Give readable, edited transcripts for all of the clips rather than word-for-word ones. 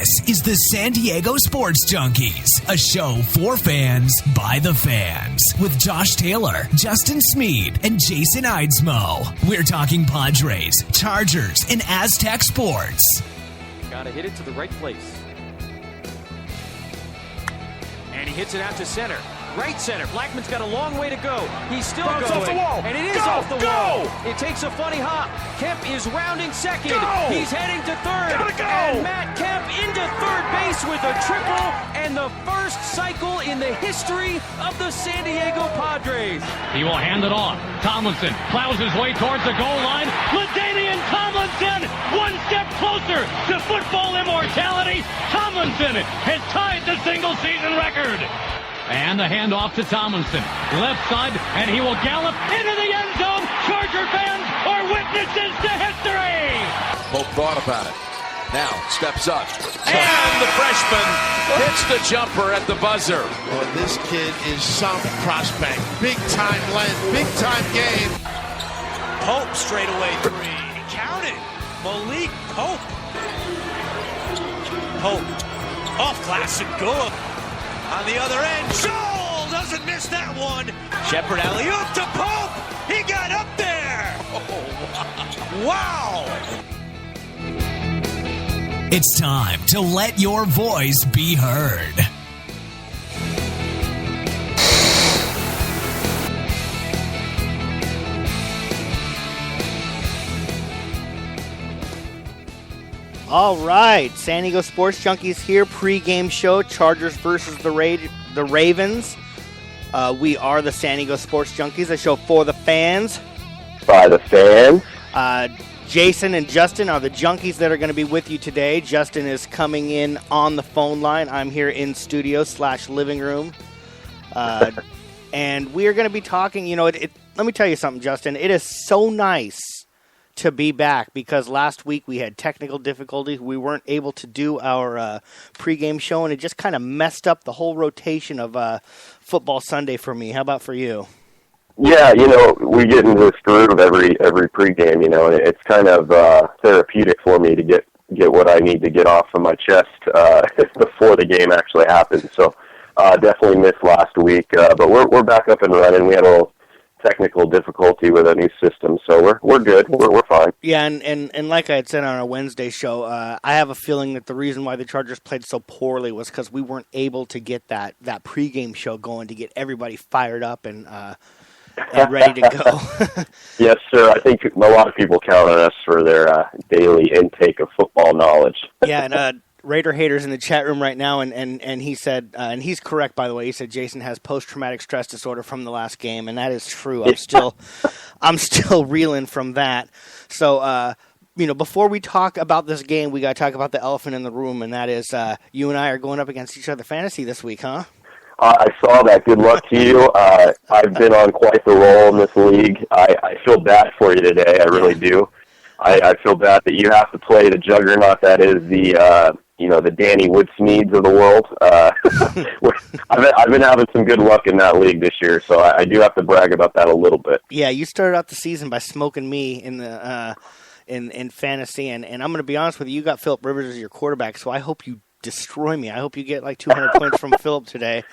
This is the San Diego Sports Junkies, a show for fans by the fans, with Josh Taylor, Justin Smead, and Jason Eidsmoe. We're talking Padres, Chargers, and Aztec sports. Gotta hit it to the right place. And he hits it out to center. Right center. Blackman's got a long way to go. He's still going. Off the wall. And it is off the wall. It takes a funny hop. Kemp is rounding second. He's heading to third. Gotta go. And Matt Kemp into third base with a triple and the first cycle in the history of the San Diego Padres. He will hand it off. Tomlinson plows his way towards the goal line. LaDainian Tomlinson, one step closer to football immortality. Tomlinson has tied the single-season record. And the handoff to Tomlinson. Left side, and he will gallop into the end zone. Charger fans are witnesses to history. Pope thought about it. Now steps up. And the freshman hits the jumper at the buzzer. Well, this kid is some prospect. Big-time length, big-time game. Pope straightaway three. Count it. Malik Pope. Pope off glass and good. On the other end, Joel doesn't miss that one. Shepard alley-oop to Pope. He got up there. Oh, wow. It's time to let your voice be heard. All right, San Diego Sports Junkies here, pregame show, Chargers versus the Ravens. We are the San Diego Sports Junkies, a show for the fans. By the fans. Jason and Justin are the junkies that are going to be with you today. Justin is coming in on the phone line. I'm here in studio / living room. And we are going to be talking, let me tell you something, Justin. It is so nice to be back because last week we had technical difficulties. We weren't able to do our pregame show, and it just kind of messed up the whole rotation of Football Sunday for me. How about for you? Yeah, we get into this groove every pregame, and it's kind of therapeutic for me to get what I need to get off of my chest before the game actually happens. So definitely missed last week, but we're back up and running. We had a little technical difficulty with a new system, so we're good. We're fine. Yeah, and like I had said on our Wednesday show, I have a feeling that the reason why the Chargers played so poorly was because we weren't able to get that pregame show going to get everybody fired up and ready to go. Yes, sir. I think a lot of people count on us for their daily intake of football knowledge. Yeah, and Raider haters in the chat room right now, and he said, and he's correct, by the way, he said Jason has post-traumatic stress disorder from the last game, and that is true. I'm still reeling from that. So, before we talk about this game, we got to talk about the elephant in the room, and that is you and I are going up against each other fantasy this week, huh? I saw that. Good luck to you. I've been on quite the roll in this league. I feel bad for you today. I really do. I feel bad that you have to play the juggernaut that is the Danny Woodsmeeds of the world. I've been having some good luck in that league this year, so I do have to brag about that a little bit. Yeah, you started out the season by smoking me in the in fantasy, and I'm going to be honest with you. You got Phillip Rivers as your quarterback, so I hope you destroy me. I hope you get like 200 points from Phillip today.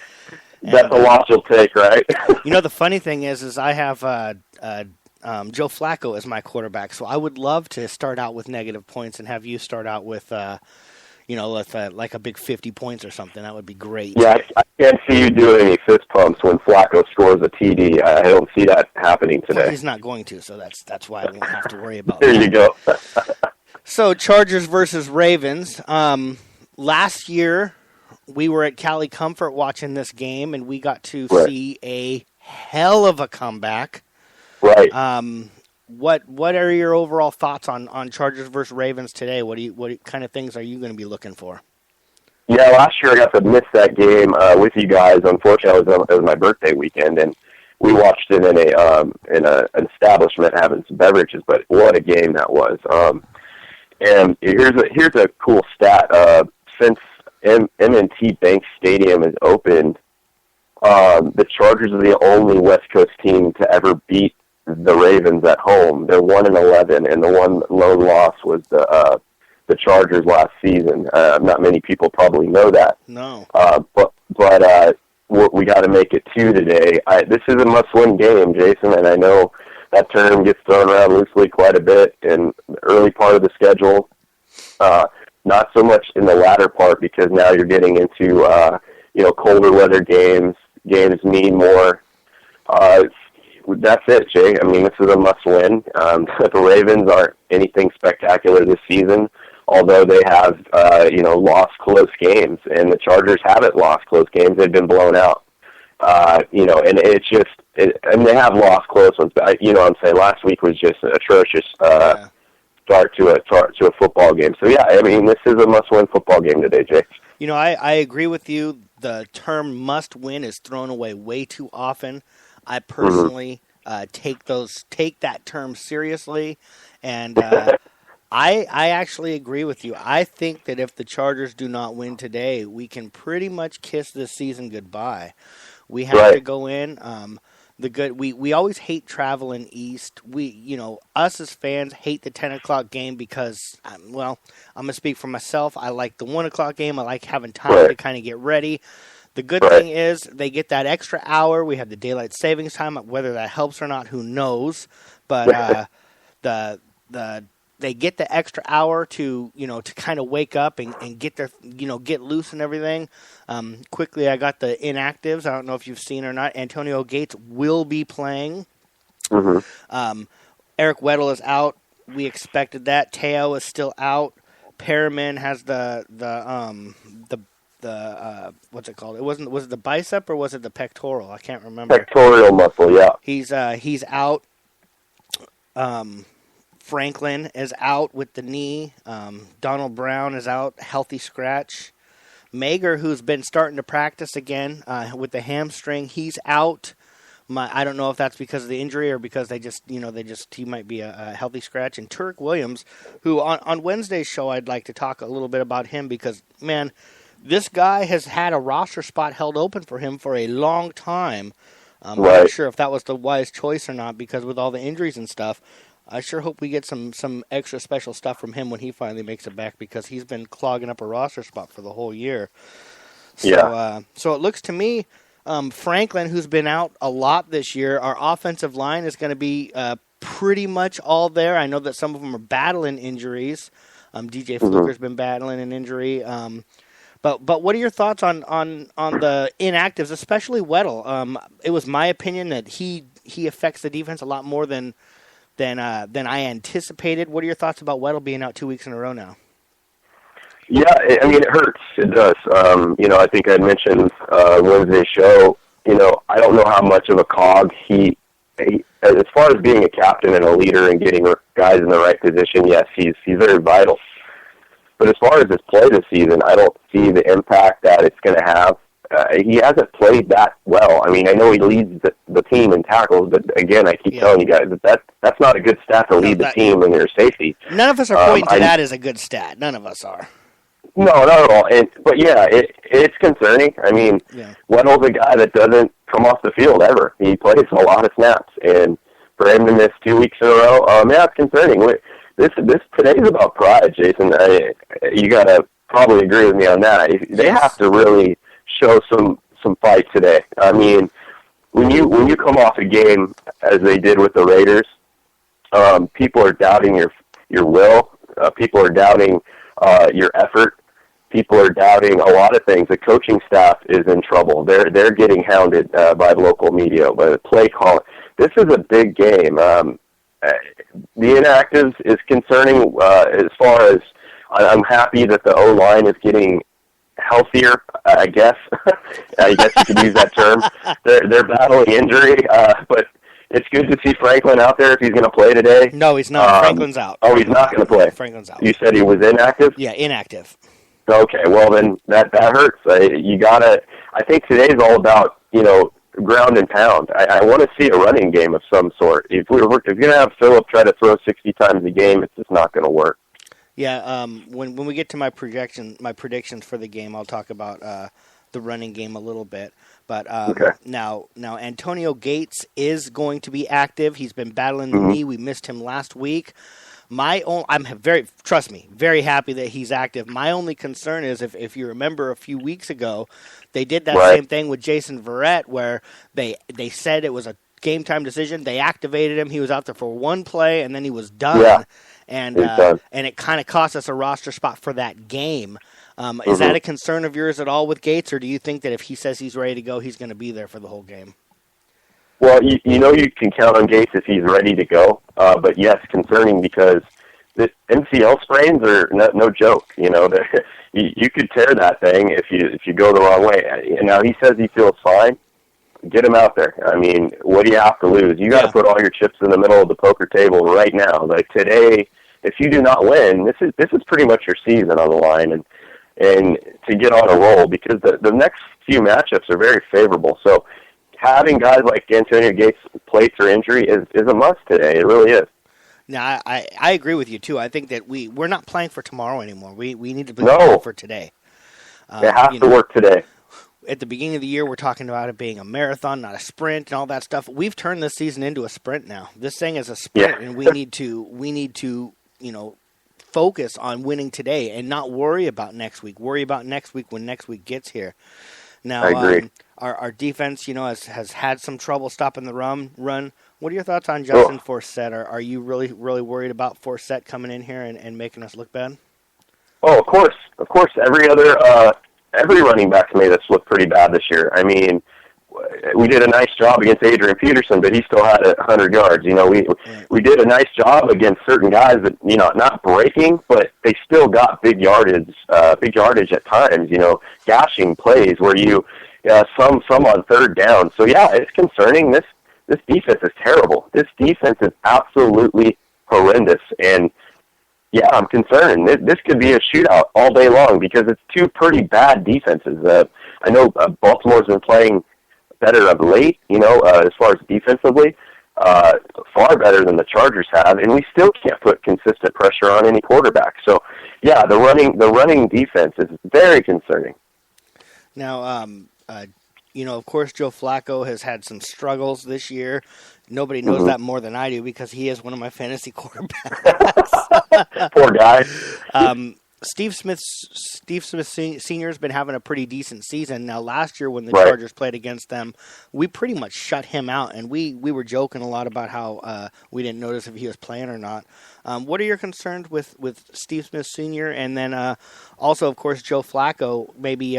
That's a loss you'll take, right? The funny thing is I have Joe Flacco as my quarterback, so I would love to start out with negative points and have you start out with like a big 50 points or something. That would be great. Yeah, I can't see you doing any fist pumps when Flacco scores a TD. I don't see that happening today. Well, he's not going to, so that's why I won't have to worry about there that. You go. So, Chargers versus Ravens. Last year, we were at Cali Comfort watching this game, and we got to see a hell of a comeback. Right. What are your overall thoughts on Chargers versus Ravens today? What kind of things are you going to be looking for? Yeah, last year I got to miss that game with you guys. Unfortunately, it was my birthday weekend, and we watched it in an establishment having some beverages. But what a game that was! And here's a cool stat. Since M&T Bank Stadium is opened, the Chargers are the only West Coast team to ever beat the Ravens at home. They're 1-11, and the one lone loss was the the Chargers last season. Not many people probably know that. No. But we got to make it 2 today. This is a must-win game, Jason, and I know that term gets thrown around loosely quite a bit in the early part of the schedule. Not so much in the latter part, because now you're getting into colder weather games. Games mean more. That's it, Jay. I mean, this is a must-win. The Ravens aren't anything spectacular this season, although they have, lost close games, and the Chargers haven't lost close games. They've been blown out. And it's just, and they have lost close ones, but I'm saying last week was just an atrocious start to a football game. So yeah, I mean, this is a must-win football game today, Jay. I agree with you. The term "must-win" is thrown away way too often. I personally take that term seriously, and I actually agree with you. I think that if the Chargers do not win today, we can pretty much kiss this season goodbye. We have to go in. We always hate traveling east. Us as fans hate the 10 o'clock game because, I'm going to speak for myself. I like the 1 o'clock game. I like having time to kind of get ready. The good thing is they get that extra hour. We have the daylight savings time. Whether that helps or not, who knows? But they get the extra hour to kind of wake up and get their get loose and everything. Quickly, I got the inactives. I don't know if you've seen or not. Antonio Gates will be playing. Eric Weddle is out. We expected that. Teo is still out. Perriman has the what's it called? Was it the bicep or was it the pectoral? I can't remember. Pectoral muscle, yeah. He's out. Franklin is out with the knee. Donald Brown is out, healthy scratch. Mager, who's been starting to practice again with the hamstring, he's out. I don't know if that's because of the injury or because he might be a healthy scratch. And Turk Williams, who on Wednesday's show, I'd like to talk a little bit about him because, man, this guy has had a roster spot held open for him for a long time. I'm not sure if that was the wise choice or not because with all the injuries and stuff, I sure hope we get some extra special stuff from him when he finally makes it back because he's been clogging up a roster spot for the whole year. So, so it looks to me, Franklin, who's been out a lot this year, our offensive line is going to be pretty much all there. I know that some of them are battling injuries. DJ Fluker's been battling an injury. But what are your thoughts on the inactives, especially Weddle? It was my opinion that he affects the defense a lot more than I anticipated. What are your thoughts about Weddle being out 2 weeks in a row now? Yeah, I mean, it hurts. It does. I think I mentioned Wednesday's show. I don't know how much of a cog he as far as being a captain and a leader and getting guys in the right position, yes, he's very vital. But as far as his play this season, I don't see the impact that it's going to have. He hasn't played that well. I mean, I know he leads the team in tackles, but again, I keep telling you guys that's not a good stat to lead the team when you're safety. None of us are pointing to that as a good stat. None of us are. No, not at all. But yeah, it's concerning. I mean, Weddle's a guy that doesn't come off the field ever. He plays a lot of snaps, and for him to miss 2 weeks in a row, it's concerning. Today's about pride, Jason. You gotta probably agree with me on that. They have to really show some fight today. I mean, when you come off a game as they did with the Raiders, people are doubting your will. People are doubting your effort. People are doubting a lot of things. The coaching staff is in trouble. They're getting hounded by local media, by the play call. This is a big game. The inactives is concerning as far as I'm happy that the O-line is getting healthier, I guess. I guess you could use that term. They're battling injury, but it's good to see Franklin out there if he's going to play today. No, he's not. Franklin's out. Oh, he's not going to play. Franklin's out. You said he was inactive? Yeah, inactive. Okay, well then that hurts. I think today's all about, ground and pound. I want to see a running game of some sort. If you're going to have Phillip try to throw 60 times a game, it's just not going to work. Yeah, when we get to my predictions for the game, I'll talk about the running game a little bit. But now Antonio Gates is going to be active. He's been battling the knee. We missed him last week. trust me, very happy that he's active. My only concern is if you remember a few weeks ago, they did that same thing with Jason Verrett where they said it was a game time decision. They activated him. He was out there for one play and then he was done. Yeah. And it kind of cost us a roster spot for that game. Is that a concern of yours at all with Gates, or do you think that if he says he's ready to go, he's going to be there for the whole game? Well, you know you can count on Gates if he's ready to go. But yes, concerning because the MCL sprains are no joke. You know, you could tear that thing if you go the wrong way. And now he says he feels fine. Get him out there. I mean, what do you have to lose? You got to put all your chips in the middle of the poker table right now. Like today, if you do not win, this is pretty much your season on the line, and to get on a roll because the next few matchups are very favorable. So having guys like Antonio Gates plates or injury is a must today. It really is. Now, I agree with you, too. I think that we're not playing for tomorrow anymore. We need to play for today. It has to work today. At the beginning of the year, we're talking about it being a marathon, not a sprint, and all that stuff. We've turned this season into a sprint now. This thing is a sprint, and we need to focus on winning today and not worry about next week. Worry about next week when next week gets here. Now, I agree. Our defense, has had some trouble stopping the run. What are your thoughts on Justin Forsett? Are you really, really worried about Forsett coming in here and making us look bad? Oh, of course. Every running back made us look pretty bad this year. I mean, we did a nice job against Adrian Peterson, but he still had 100 yards. You know, we did a nice job against certain guys that, not breaking, but they still got big yardage at times, gashing plays where some on third down. So yeah, it's concerning. This defense is terrible. This defense is absolutely horrendous. And yeah, I'm concerned. This could be a shootout all day long because it's two pretty bad defenses. I know Baltimore's been playing better of late, as far as defensively, far better than the Chargers have, and we still can't put consistent pressure on any quarterback. So, yeah, the running defense is very concerning. Now, of course, Joe Flacco has had some struggles this year. Nobody knows that more than I do because he is one of my fantasy quarterbacks. Poor guy. Steve Smith Sr. has been having a pretty decent season. Now, last year when the Chargers played against them, we pretty much shut him out, and we were joking a lot about how we didn't notice if he was playing or not. What are your concerns with Steve Smith Sr. and then also, of course, Joe Flacco maybe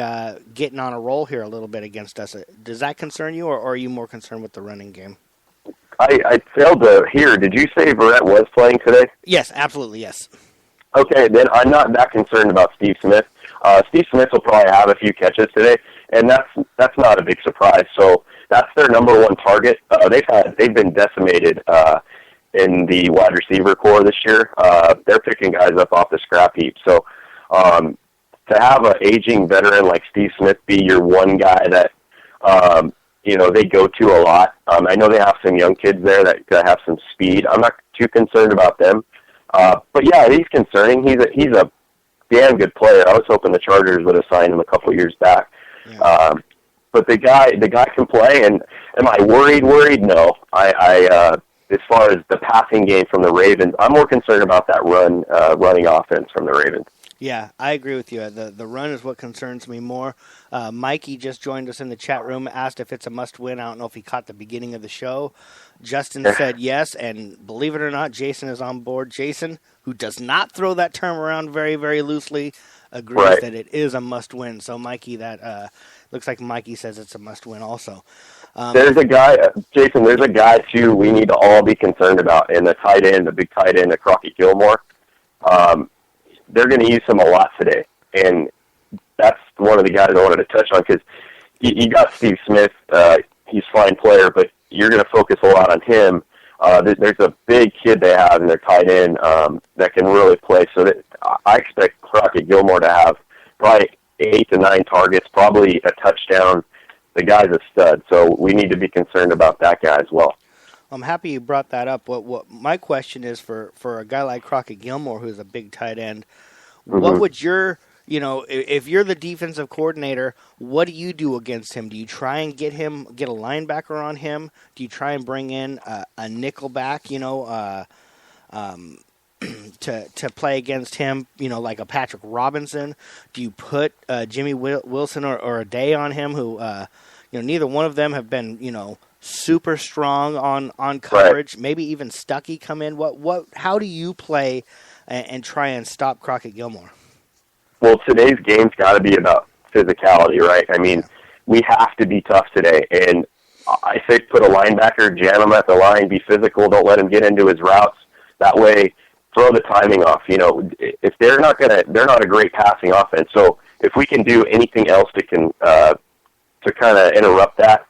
getting on a roll here a little bit against us? Does that concern you, or are you more concerned with the running game? I failed to hear. Did you say Verrett was playing today? Yes, absolutely, yes. Okay, then I'm not that concerned about Steve Smith. Steve Smith will probably have a few catches today, and that's not a big surprise. So that's their number one target. They've been decimated in the wide receiver core this year. They're picking guys up off the scrap heap. So to have an aging veteran like Steve Smith be your one guy that they go to a lot. I know they have some young kids there that have some speed. I'm not too concerned about them. But yeah, he's concerning. He's a damn good player. I was hoping the Chargers would have signed him a couple of years back. Yeah. But the guy can play. And am I worried? No. I as far as the passing game from the Ravens, I'm more concerned about that running offense from the Ravens. Yeah, I agree with you. The run is what concerns me more. Mikey just joined us in the chat room, asked if it's a must-win. I don't know if he caught the beginning of the show. Justin said yes, and believe it or not, Jason is on board. Jason, who does not throw that term around very, very loosely, agrees that it is a must-win. So, Mikey, that looks like Mikey says it's a must-win also. There's a guy, Jason, too, we need to all be concerned about, and the big tight end, Crockett Gilmore. They're going to use him a lot today, and that's one of the guys I wanted to touch on because you got Steve Smith. He's a fine player, but you're going to focus a lot on him. There's a big kid they have in their tight end that can really play. So I expect Crockett Gilmore to have probably 8 to 9 targets, probably a touchdown. The guy's a stud, so we need to be concerned about that guy as well. I'm happy you brought that up. What my question is for a guy like Crockett Gilmore, who's a big tight end, what would your, if you're the defensive coordinator, what do you do against him? Do you try and get a linebacker on him? Do you try and bring in a nickel back, to play against him, like a Patrick Robinson? Do you put Jimmy Wilson or a Day on him, who neither one of them have been super strong on coverage? Right. Maybe even Stuckey come in. How do you play and try and stop Crockett Gilmore? Well, today's game's got to be about physicality, right? I mean, we have to be tough today, and I say put a linebacker, jam him at the line, be physical, don't let him get into his routes. That way, throw the timing off. If they're not a great passing offense. So if we can do anything else to kind of interrupt that,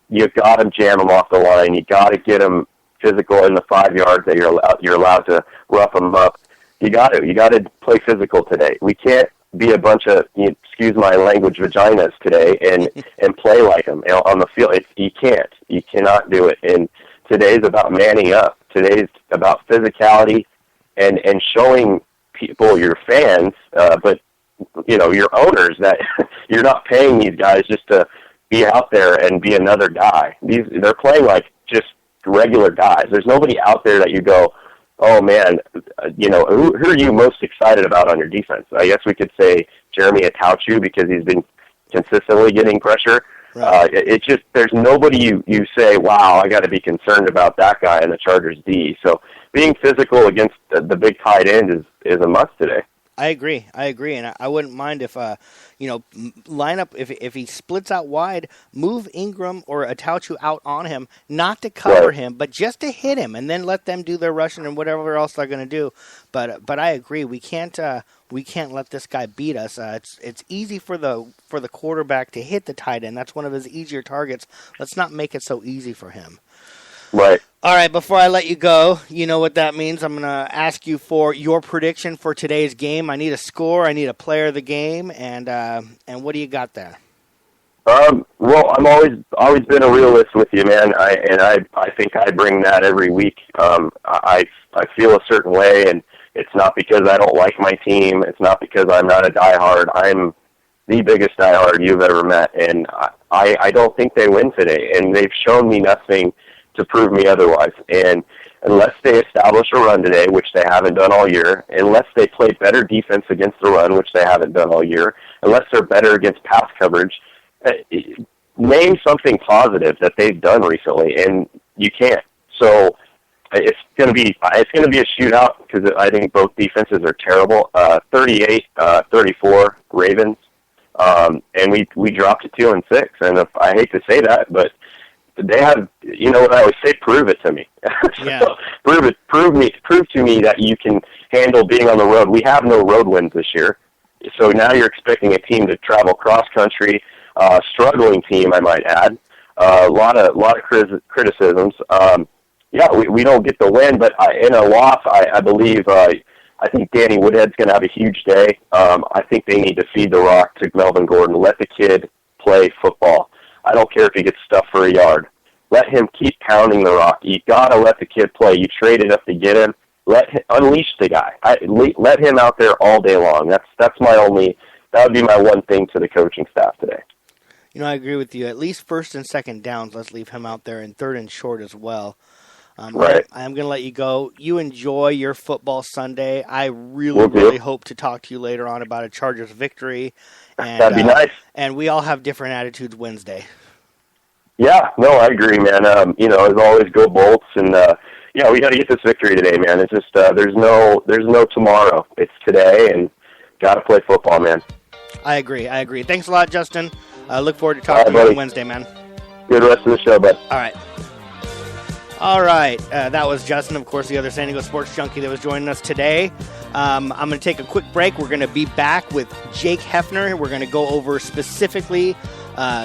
you got to jam them off the line. You got to get them physical in the 5 yards that you're allowed to rough them up. You got to play physical today. We can't be a bunch of, excuse my language, vaginas today and play like them on the field. You cannot do it. And today's about manning up. Today's about physicality and showing people, your fans, but your owners, that you're not paying these guys just to be out there and be another guy. They're playing like just regular guys. There's nobody out there that you go, oh man, who are you most excited about on your defense? I guess we could say Jeremy Atauchu, because he's been consistently getting pressure. Right. It's just, there's nobody you say, wow, I got to be concerned about that guy in the Chargers D. So being physical against the big tight end is a must today. I agree, and I wouldn't mind if, line up, if he splits out wide, move Ingram or Atauchu out on him, not to cover him, but just to hit him, and then let them do their rushing and whatever else they're going to do. But I agree, we can't let this guy beat us. It's easy for the quarterback to hit the tight end. That's one of his easier targets. Let's not make it so easy for him. Right. All right, before I let you go, you know what that means. I'm going to ask you for your prediction for today's game. I need a score, I need a player of the game, and what do you got there? Well, I'm always been a realist with you, man. I think I bring that every week. I feel a certain way, and it's not because I don't like my team. It's not because I'm not a diehard. I'm the biggest diehard you've ever met, and I don't think they win today, and they've shown me nothing to prove me otherwise. And unless they establish a run today, which they haven't done all year, unless they play better defense against the run, which they haven't done all year, unless they're better against pass coverage, name something positive that they've done recently, and you can't. So it's going to be a shootout, because I think both defenses are terrible. 38-34 Ravens, and we dropped to 2-6. And I hate to say that, but they have, what I always say, prove it to me. Yeah. So prove to me that you can handle being on the road. We have no road wins this year. So now you're expecting a team to travel cross country, struggling team, I might add. A lot of criticisms. We don't get the win, but in a loss, I believe, I think Danny Woodhead's going to have a huge day. I think they need to feed the rock to Melvin Gordon. Let the kid play football. I don't care if he gets stuffed for a yard. Let him keep pounding the rock. You got to let the kid play. You traded up to get him. Unleash the guy. Let him out there all day long. That would be my one thing to the coaching staff today. I agree with you. At least first and second downs, let's leave him out there, and third and short as well. Right. I'm going to let you go. You enjoy your football Sunday. I really hope to talk to you later on about a Chargers victory. And, that'd be nice. And we all have different attitudes Wednesday. Yeah, no, I agree, man. As always, go Bolts, and we got to get this victory today, man. It's just there's no tomorrow. It's today, and got to play football, man. I agree. Thanks a lot, Justin. I look forward to talking to you on Wednesday, man. Good rest of the show, bud. All right. That was Justin, of course, the other San Diego sports junkie that was joining us today. I'm going to take a quick break. We're going to be back with Jake Hefner. We're going to go over specifically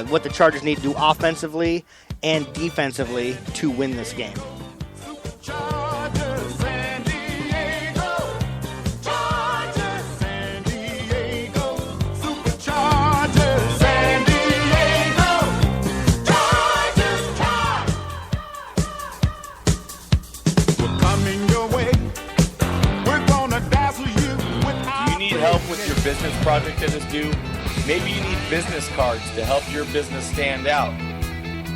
what the Chargers need to do offensively and defensively to win this game. With your business project that is due, maybe you need business cards to help your business stand out.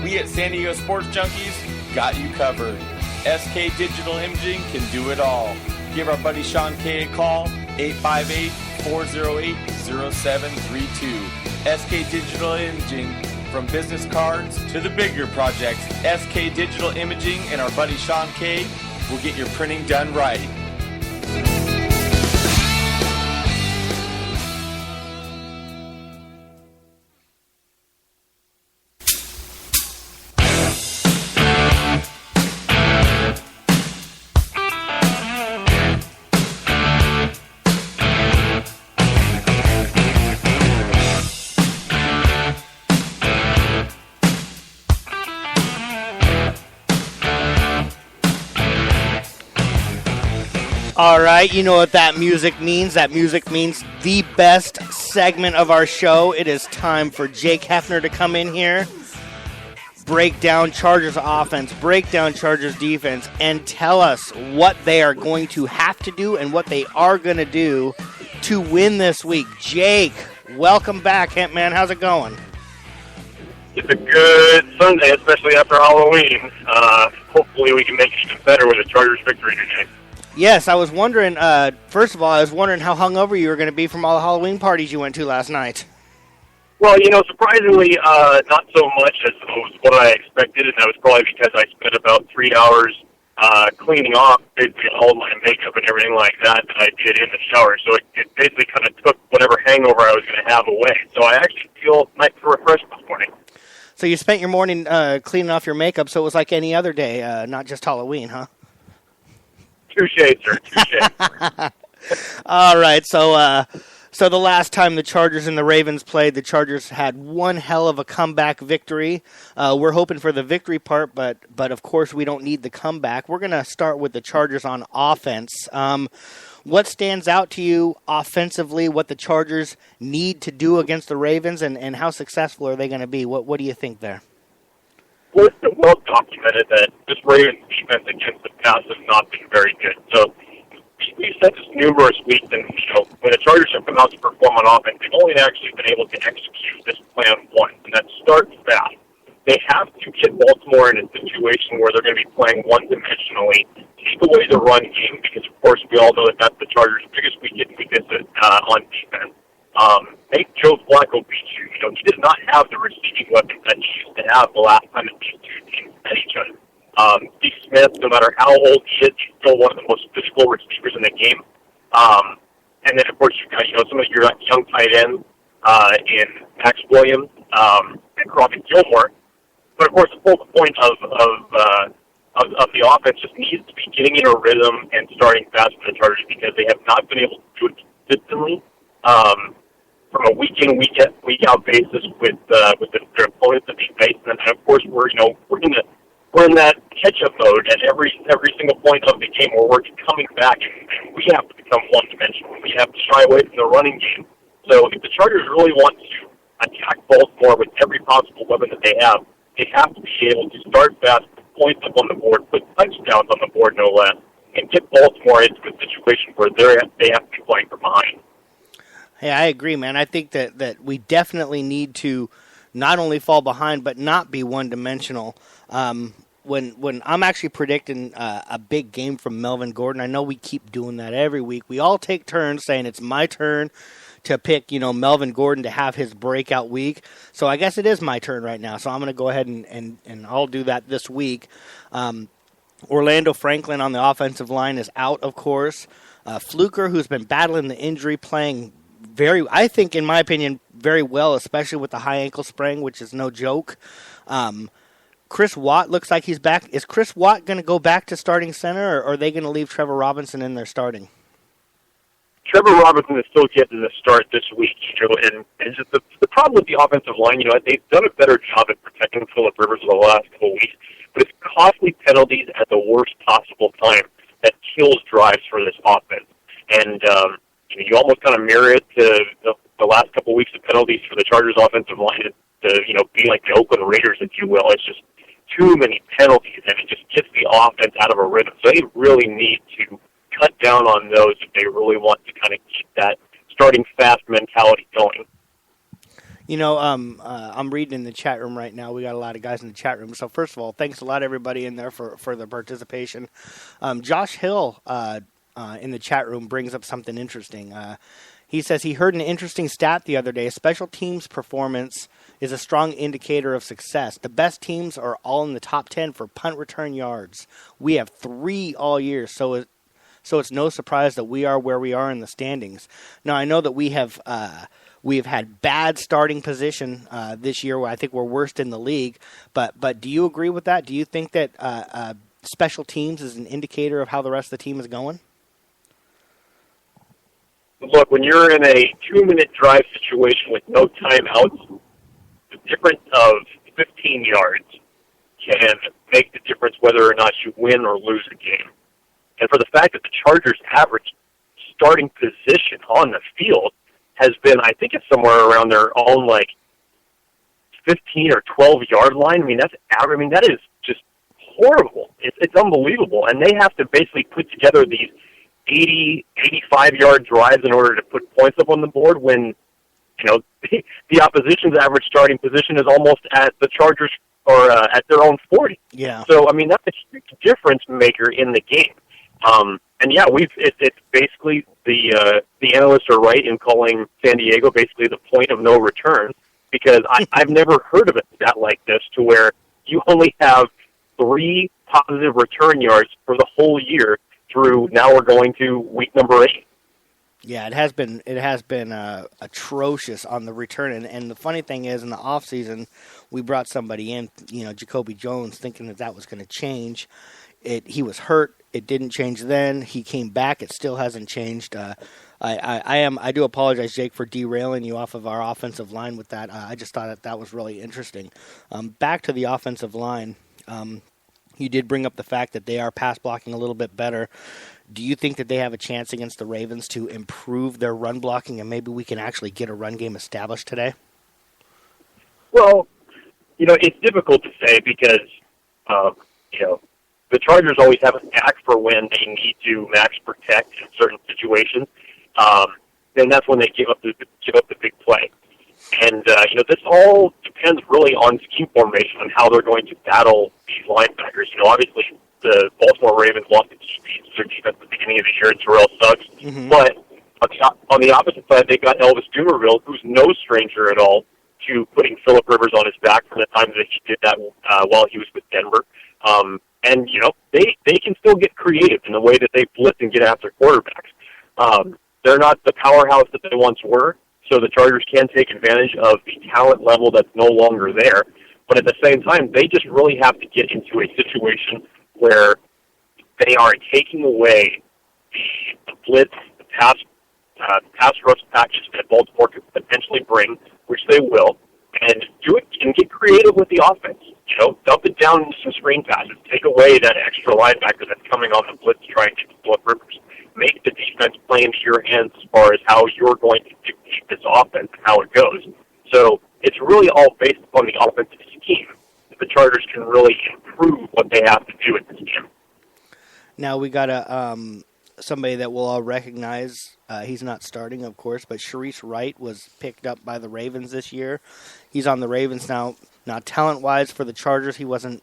We at San Diego Sports Junkies got you covered. SK Digital Imaging can do it all. give our buddy Sean Kay a call, 858-408-0732. SK Digital Imaging, from business cards to the bigger projects, SK Digital Imaging and our buddy Sean Kay will get your printing done right. All right, you know what that music means. That music means the best segment of our show. It is time for Jake Hefner to come in here, break down Chargers offense, break down Chargers defense, and tell us what they are going to have to do and what they are going to do to win this week. Jake, welcome back, Hemp Man. How's it going? It's a good Sunday, especially after Halloween. Hopefully we can make it even better with a Chargers victory today. Yes, I was wondering, first of all, I was wondering how hungover you were going to be from all the Halloween parties you went to last night. Well, surprisingly, not so much as what I expected, and that was probably because I spent about 3 hours cleaning off basically all my makeup and everything like that I did in the shower. So it basically kind of took whatever hangover I was going to have away. So I actually feel nice and refreshed this morning. So you spent your morning cleaning off your makeup, so it was like any other day, not just Halloween, huh? Touche, sir. Touche. All right, so the last time the Chargers and the Ravens played, the Chargers had one hell of a comeback victory. We're hoping for the victory part, but of course we don't need the comeback. We're going to start with the Chargers on offense. What stands out to you offensively, what the Chargers need to do against the Ravens, and how successful are they going to be? What do you think there? Well, it's been well documented that this Ravens defense against the pass has not been very good. So we've said this numerous weeks, and when the Chargers have come out to perform on offense, they've only actually been able to execute this plan once, and that's start fast. They have to get Baltimore in a situation where they're going to be playing one-dimensionally, take away the run game, because of course we all know that that's the Chargers' biggest weakness on defense. Make Joe Flacco beat you. He does not have the receiving weapons that he used to have the last time that these two teams met each other. Steve Smith, no matter how old he is, he's still one of the most physical receivers in the game. And then, of course, you've got some of your young tight ends in Max Williams and Robbie Gilmore. But, of course, the whole point of the offense just needs to be getting in a rhythm and starting fast for the Chargers because they have not been able to do it consistently. From a week-in, week-out basis with their opponents that they face, and of course we're in that catch-up mode at every single point of the game where we're coming back, and we have to become one-dimensional. We have to shy away from the running game. So if the Chargers really want to attack Baltimore with every possible weapon that they have to be able to start fast, put points up on the board, put touchdowns on the board, no less, and get Baltimore into a situation where they have to be playing from behind. Hey, I agree, man. I think that we definitely need to not only fall behind, but not be one-dimensional. When I'm actually predicting a big game from Melvin Gordon, I know we keep doing that every week. We all take turns saying it's my turn to pick, Melvin Gordon to have his breakout week. So I guess it is my turn right now. So I'm going to go ahead and I'll do that this week. Orlando Franklin on the offensive line is out, of course. Fluker, who's been battling the injury, playing I think, in my opinion, very well, especially with the high ankle sprain, which is no joke. Chris Watt looks like he's back. Is Chris Watt going to go back to starting center, or are they going to leave Trevor Robinson in there starting? Trevor Robinson is still getting the start this week, and just the problem with the offensive line, they've done a better job at protecting Phillip Rivers over the last couple of weeks, but it's costly penalties at the worst possible time that kills drives for this offense. And you almost kind of mirror it to the last couple of weeks of penalties for the Chargers offensive line to be like the Oakland Raiders, if you will. It's just too many penalties, and it just gets the offense out of a rhythm. So they really need to cut down on those if they really want to kind of keep that starting fast mentality going. I'm reading in the chat room right now. We got a lot of guys in the chat room. So first of all, thanks a lot, everybody in there for the participation. Josh Hill in the chat room brings up something interesting. He says he heard an interesting stat the other day. Special teams performance is a strong indicator of success. The best teams are all in the top 10 for punt return yards. We have 3 all year, so it's no surprise that we are where we are in the standings. Now, I know that we have had bad starting position this year, where I think we're worst in the league. But do you agree with that? Do you think that special teams is an indicator of how the rest of the team is going? Look, when you're in a 2-minute drive situation with no timeouts, the difference of 15 yards can make the difference whether or not you win or lose a game. And for the fact that the Chargers' average starting position on the field has been, I think it's somewhere around their own, 15 or 12-yard line. I mean, that is just horrible. It's unbelievable. And they have to basically put together these 80, 85-yard drives in order to put points up on the board when, the opposition's average starting position is almost at the Chargers or at their own 40. Yeah. So, I mean, that's a huge difference maker in the game. And yeah, it's basically the analysts are right in calling San Diego basically the point of no return, because I've never heard of a stat like this to where you only have 3 positive return yards for the whole year through now we're going to week number 8. Yeah, it has been atrocious on the return, and the funny thing is, in the off season, we brought somebody in, Jacoby Jones, thinking that was going to change. He was hurt. It didn't change then. He came back. It still hasn't changed. I do apologize, Jake, for derailing you off of our offensive line with that. I just thought that was really interesting. Back to the offensive line. You did bring up the fact that they are pass blocking a little bit better. Do you think that they have a chance against the Ravens to improve their run blocking, and maybe we can actually get a run game established today? Well, it's difficult to say because, the Chargers always have an knack for when they need to max protect in certain situations. Then that's when they give up the big play. And, this all depends really on scheme formation and how they're going to battle these linebackers. Obviously the Baltimore Ravens lost its speed to their defense at the beginning of the year, and Terrell Suggs. Mm-hmm. But on the opposite side, they got Elvis Dumervil, who's no stranger at all to putting Phillip Rivers on his back from the time that he did that while he was with Denver. And, they can still get creative in the way that they blitz and get after quarterbacks. They're not the powerhouse that they once were, so the Chargers can take advantage of the talent level that's no longer there. But at the same time, they just really have to get into a situation where they are taking away the blitz, the pass rush package that Baltimore could potentially bring, which they will, and do it and get creative with the offense. Dump it down into some screen passes. Take away that extra linebacker that's coming on the blitz to try and get the Phillip Rivers. Make the defense play into your hands as far as how you're going to dictate this offense and how it goes. So it's really all based upon the offensive scheme that the Chargers can really improve what they have to do at this game. Now we got somebody that we'll all recognize. He's not starting, of course, but Sharice Wright was picked up by the Ravens this year. He's on the Ravens now. Now, talent-wise for the Chargers, he wasn't,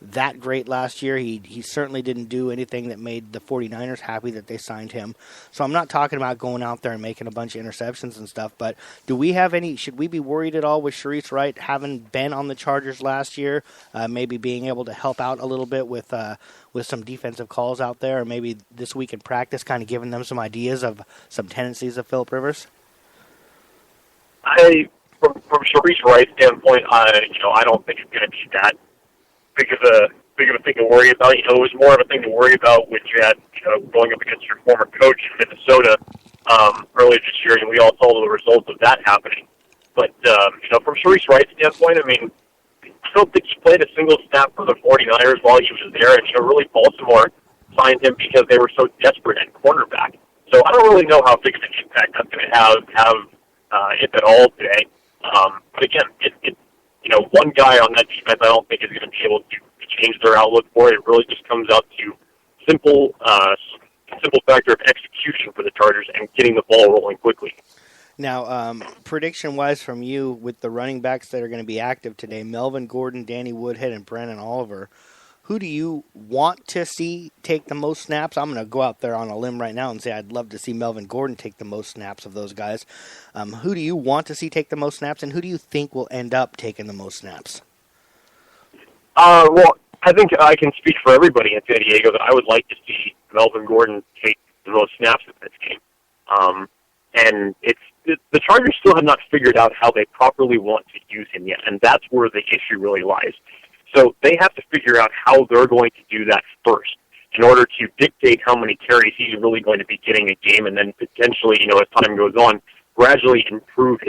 that great last year. He certainly didn't do anything that made the 49ers happy that they signed him. So I'm not talking about going out there and making a bunch of interceptions and stuff, but should we be worried at all with Sharice Wright having been on the Chargers last year, maybe being able to help out a little bit with some defensive calls out there, or maybe this week in practice kind of giving them some ideas of some tendencies of Phillip Rivers? From Sharice Wright's standpoint, I don't think it's going to be that big of a thing to worry about. It was more of a thing to worry about when you had going up against your former coach in Minnesota earlier this year, and we all saw the results of that happening. But from Sharice Wright's standpoint, I don't think he played a single snap for the 49ers while he was there, and really Baltimore signed him because they were so desperate at cornerback. So I don't really know how big of an impact that's going to have if at all today. But again, one guy on that defense I don't think is going to be able to change their outlook for it. It really just comes out to simple factor of execution for the Chargers and getting the ball rolling quickly. Now, prediction-wise from you with the running backs that are going to be active today, Melvin Gordon, Danny Woodhead, and Brandon Oliver, who do you want to see take the most snaps? I'm going to go out there on a limb right now and say I'd love to see Melvin Gordon take the most snaps of those guys. Who do you want to see take the most snaps, and who do you think will end up taking the most snaps? Well, I think I can speak for everybody in San Diego that I would like to see Melvin Gordon take the most snaps in this game. And the Chargers still have not figured out how they properly want to use him yet, and that's where the issue really lies. So they have to figure out how they're going to do that first in order to dictate how many carries he's really going to be getting a game, and then potentially, as time goes on, gradually increase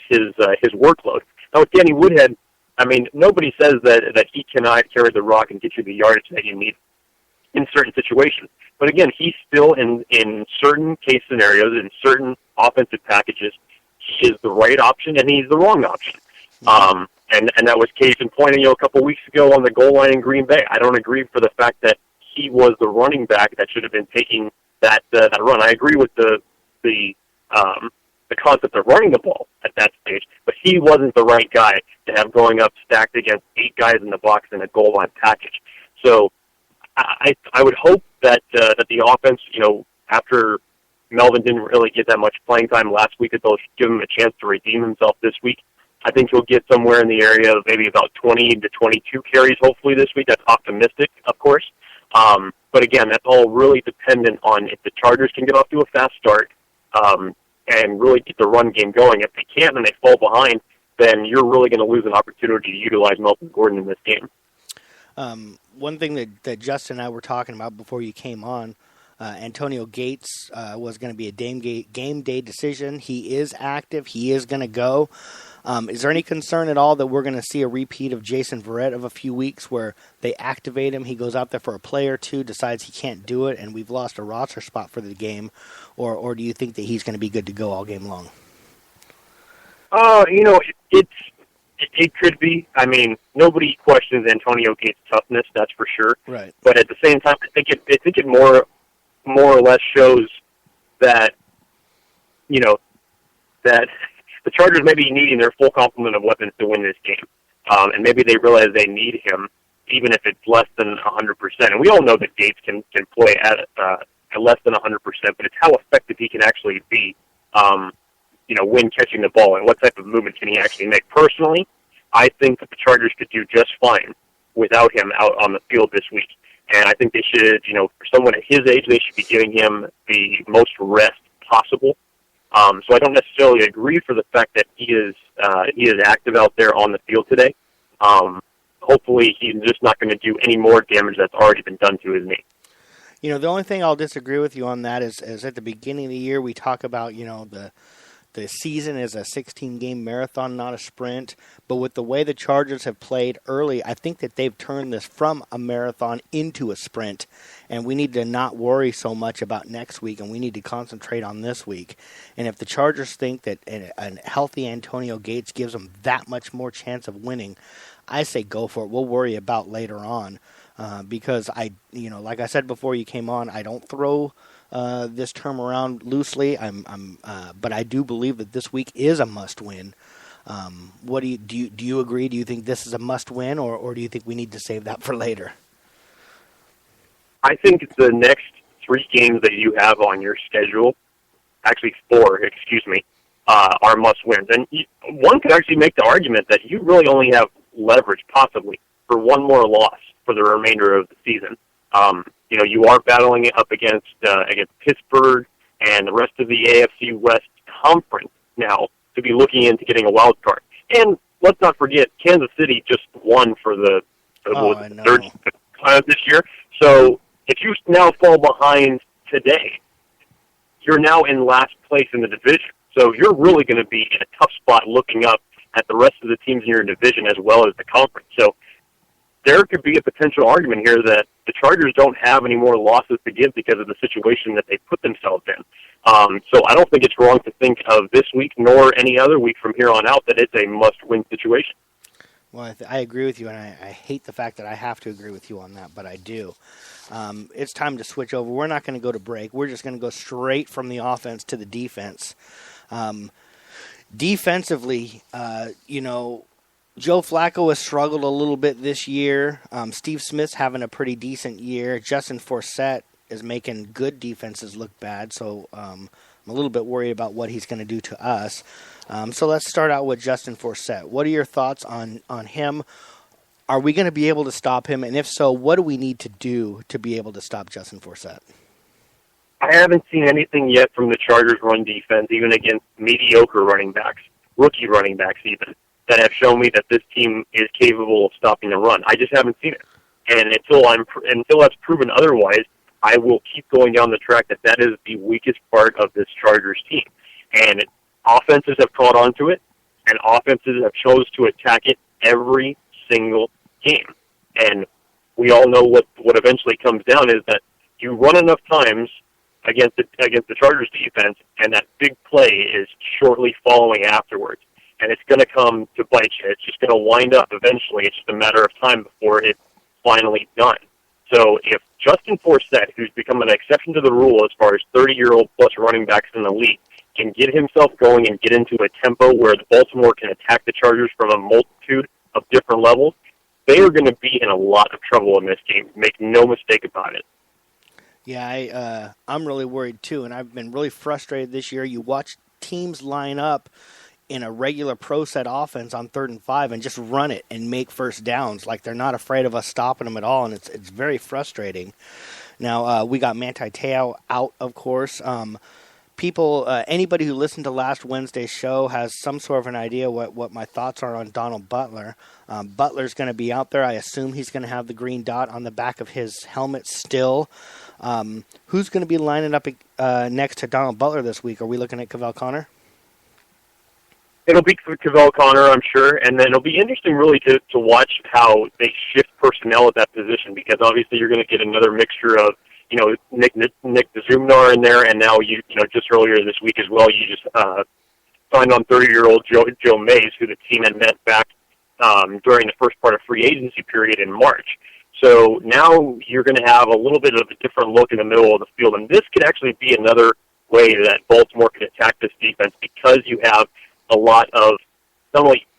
his workload. Now with Danny Woodhead, nobody says that he cannot carry the rock and get you the yardage that you need in certain situations. But again, he's still in certain case scenarios, in certain offensive packages, he is the right option and he's the wrong option. And that was case in point, a couple weeks ago on the goal line in Green Bay. I don't agree for the fact that he was the running back that should have been taking that run. I agree with the concept of running the ball at that stage, but he wasn't the right guy to have going up stacked against 8 guys in the box in a goal line package. So I would hope that the offense, after Melvin didn't really get that much playing time last week, that they'll give him a chance to redeem himself this week. I think he'll get somewhere in the area of maybe about 20 to 22 carries hopefully this week. That's optimistic, of course. But again, that's all really dependent on if the Chargers can get off to a fast start and really get the run game going. If they can't and they fall behind, then you're really going to lose an opportunity to utilize Melvin Gordon in this game. One thing that Justin and I were talking about before you came on, Antonio Gates was going to be a game day decision. He is active. He is going to go. Is there any concern at all that we're going to see a repeat of Jason Verrett of a few weeks where they activate him, he goes out there for a play or two, decides he can't do it, and we've lost a roster spot for the game? Or do you think that he's going to be good to go all game long? It could be. Nobody questions Antonio Gates' toughness, that's for sure. Right. But at the same time, I think it more or less shows that, that the Chargers may be needing their full complement of weapons to win this game. And maybe they realize they need him, even if it's less than 100%. And we all know that Gates can play at less than 100%, but it's how effective he can actually be, when catching the ball and what type of movement can he actually make. Personally, I think that the Chargers could do just fine without him out on the field this week. And I think they should, for someone at his age, they should be giving him the most rest possible. So I don't necessarily agree for the fact that he is active out there on the field today. Hopefully he's just not going to do any more damage that's already been done to his knee. The only thing I'll disagree with you on that is at the beginning of the year we talk about, the season is a 16-game marathon, not a sprint. But with the way the Chargers have played early, I think that they've turned this from a marathon into a sprint. And we need to not worry so much about next week, and we need to concentrate on this week. And if the Chargers think that a healthy Antonio Gates gives them that much more chance of winning, I say go for it. We'll worry about later on. Because like I said before you came on, I don't throw this term around loosely. But I do believe that this week is a must-win. What do you agree? Do you think this is a must-win, or do you think we need to save that for later? I think the next 3 games that you have on your schedule, actually 4, are must-wins. And one could actually make the argument that you really only have leverage, possibly, for one more loss for the remainder of the season. You are battling it up against Pittsburgh and the rest of the AFC West Conference now to be looking into getting a wild card. And let's not forget, Kansas City just won for the third time this year. So if you now fall behind today, you're now in last place in the division. So you're really going to be in a tough spot looking up at the rest of the teams in your division as well as the conference. So there could be a potential argument here that the Chargers don't have any more losses to give because of the situation that they put themselves in. So I don't think it's wrong to think of this week nor any other week from here on out that it's a must-win situation. Well, I agree with you, and I hate the fact that I have to agree with you on that, but I do. It's time to switch over. We're not going to go to break. We're just going to go straight from the offense to the defense. Defensively, Joe Flacco has struggled a little bit this year. Steve Smith's having a pretty decent year. Justin Forsett is making good defenses look bad, so I'm a little bit worried about what he's going to do to us. So let's start out with Justin Forsett. What are your thoughts on him? Are we going to be able to stop him? And if so, what do we need to do to be able to stop Justin Forsett? I haven't seen anything yet from the Chargers' run defense, even against mediocre running backs, rookie running backs even, that have shown me that this team is capable of stopping the run. I just haven't seen it. And until that's proven otherwise, I will keep going down the track that is the weakest part of this Chargers team. And offenses have caught on to it, and offenses have chose to attack it every single game. And we all know what eventually comes down is that you run enough times against the Chargers defense, and that big play is shortly following afterwards. And it's going to come to bite you. It's just going to wind up eventually. It's just a matter of time before it's finally done. So if Justin Forsett, who's become an exception to the rule as far as 30-year-old plus running backs in the league, can get himself going and get into a tempo where the Baltimore can attack the Chargers from a multitude of different levels, they are going to be in a lot of trouble in this game. Make no mistake about it. Yeah, I'm really worried too, and I've been really frustrated this year. You watch teams line up in a regular pro set offense on 3rd and 5 and just run it and make first downs. Like they're not afraid of us stopping them at all, and it's very frustrating. Now, we got Manti Te'o out, of course. Anybody who listened to last Wednesday's show has some sort of an idea what my thoughts are on Donald Butler. Butler's going to be out there. I assume he's going to have the green dot on the back of his helmet still. Who's going to be lining up next to Donald Butler this week? Are we looking at Kavell Connor? It'll be Kavell Connor, I'm sure, and then it'll be interesting really to watch how they shift personnel at that position, because obviously you're going to get another mixture of, Nick Dzubnar in there, and now just earlier this week as well, you just signed on 30-year-old Joe Mays, who the team had met back during the first part of free agency period in March. So now you're going to have a little bit of a different look in the middle of the field, and this could actually be another way that Baltimore could attack this defense, because you have a lot of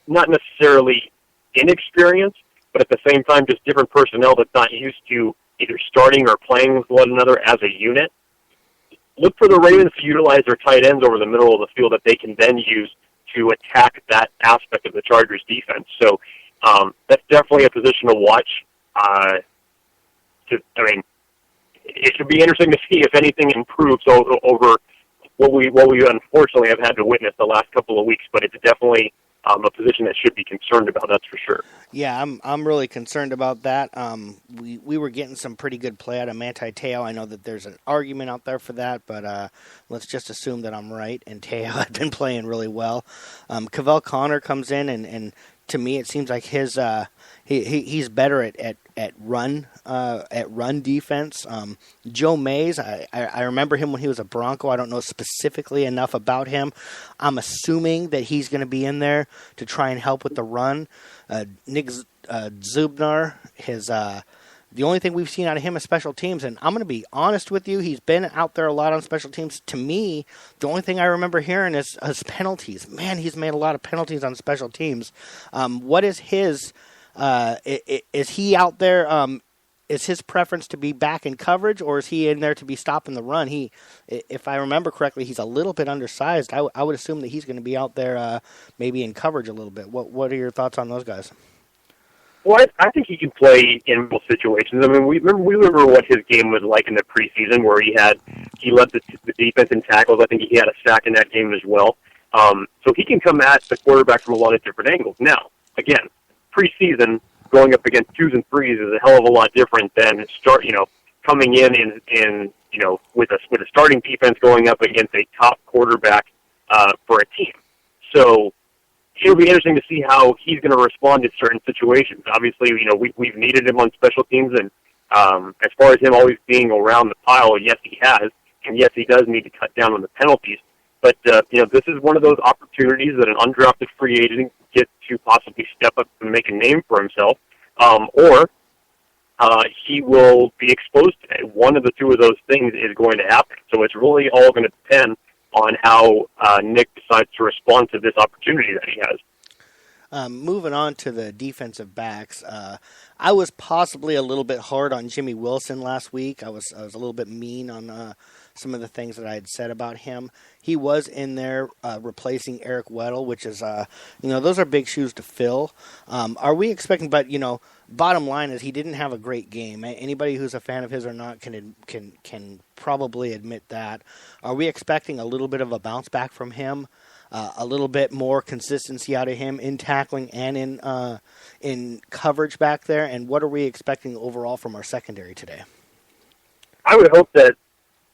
not necessarily inexperience, but at the same time just different personnel that's not used to either starting or playing with one another as a unit. Look for the Ravens to utilize their tight ends over the middle of the field that they can then use to attack that aspect of the Chargers defense. So that's definitely a position to watch. It should be interesting to see if anything improves over what we unfortunately have had to witness the last couple of weeks, but it's definitely a position that should be concerned about, that's for sure. Yeah, I'm really concerned about that. We were getting some pretty good play out of Manti Te'o. I know that there's an argument out there for that, but let's just assume that I'm right, and Te'o had been playing really well. Kavell Connor comes in, and to me it seems like he's better at run defense. Joe Mays, I remember him when he was a Bronco. I don't know specifically enough about him. I'm assuming that he's going to be in there to try and help with the run. Nick Dzubnar, the only thing we've seen out of him is special teams, and I'm going to be honest with you, he's been out there a lot on special teams. To me, the only thing I remember hearing is penalties. Man, he's made a lot of penalties on special teams. What is his... is he out there? Is his preference to be back in coverage, or is he in there to be stopping the run? If I remember correctly, he's a little bit undersized. I would assume that he's going to be out there maybe in coverage a little bit. What are your thoughts on those guys? Well, I think he can play in both situations. I mean, we remember what his game was like in the preseason, where he led the defense in tackles. I think he had a sack in that game as well. So he can come at the quarterback from a lot of different angles. Now, again, preseason, going up against 2s and 3s is a hell of a lot different than coming in with a starting defense going up against a top quarterback for a team. So it'll be interesting to see how he's going to respond to certain situations. Obviously, we've needed him on special teams, and as far as him always being around the pile, yes, he has, and yes, he does need to cut down on the penalties. But this is one of those opportunities that an undrafted free agent gets to possibly step up and make a name for himself, or he will be exposed to it. One of the two of those things is going to happen. So it's really all going to depend on how Nick decides to respond to this opportunity that he has. Moving on to the defensive backs, I was possibly a little bit hard on Jimmy Wilson last week. I was a little bit mean on some of the things that I had said about him. He was in there replacing Eric Weddle, which is, those are big shoes to fill. Are we expecting? But bottom line is he didn't have a great game. Anybody who's a fan of his or not can probably admit that. Are we expecting a little bit of a bounce back from him? A little bit more consistency out of him in tackling and in coverage back there, and what are we expecting overall from our secondary today? I would hope that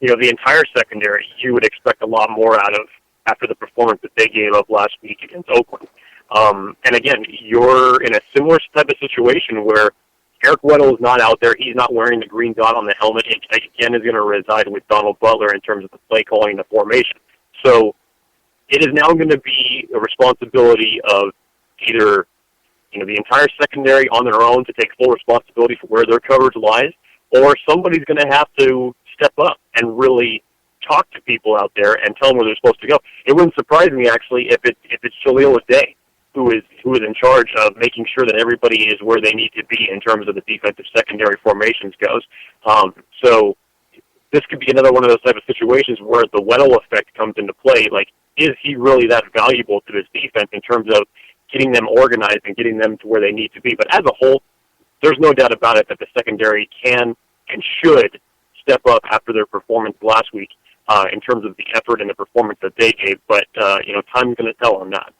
the entire secondary you would expect a lot more out of after the performance that they gave up last week against Oakland. And again, you're in a similar type of situation where Eric Weddle is not out there. He's not wearing the green dot on the helmet. It again is going to reside with Donald Butler in terms of the play calling, the formation. So it is now going to be a responsibility of either, the entire secondary on their own to take full responsibility for where their coverage lies, or somebody's going to have to step up and really talk to people out there and tell them where they're supposed to go. It wouldn't surprise me, actually, if it's Jaleel Addae who is in charge of making sure that everybody is where they need to be in terms of the defensive secondary formations goes. So this could be another one of those type of situations where the Weddle effect comes into play. Like, is he really that valuable to his defense in terms of getting them organized and getting them to where they need to be? But as a whole, there's no doubt about it that the secondary can and should step up after their performance last week in terms of the effort and the performance that they gave. But, time's going to tell on that.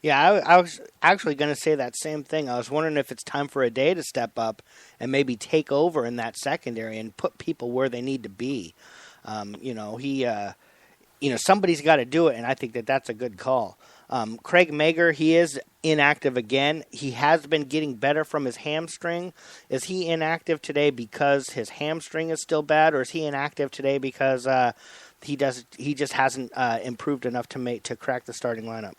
Yeah, I was actually going to say that same thing. I was wondering if it's time for Addae to step up and maybe take over in that secondary and put people where they need to be. Somebody's got to do it, and I think that's a good call. Craig Mager, he is inactive again. He has been getting better from his hamstring. Is he inactive today because his hamstring is still bad, or is he inactive today because he just hasn't improved enough to crack the starting lineup?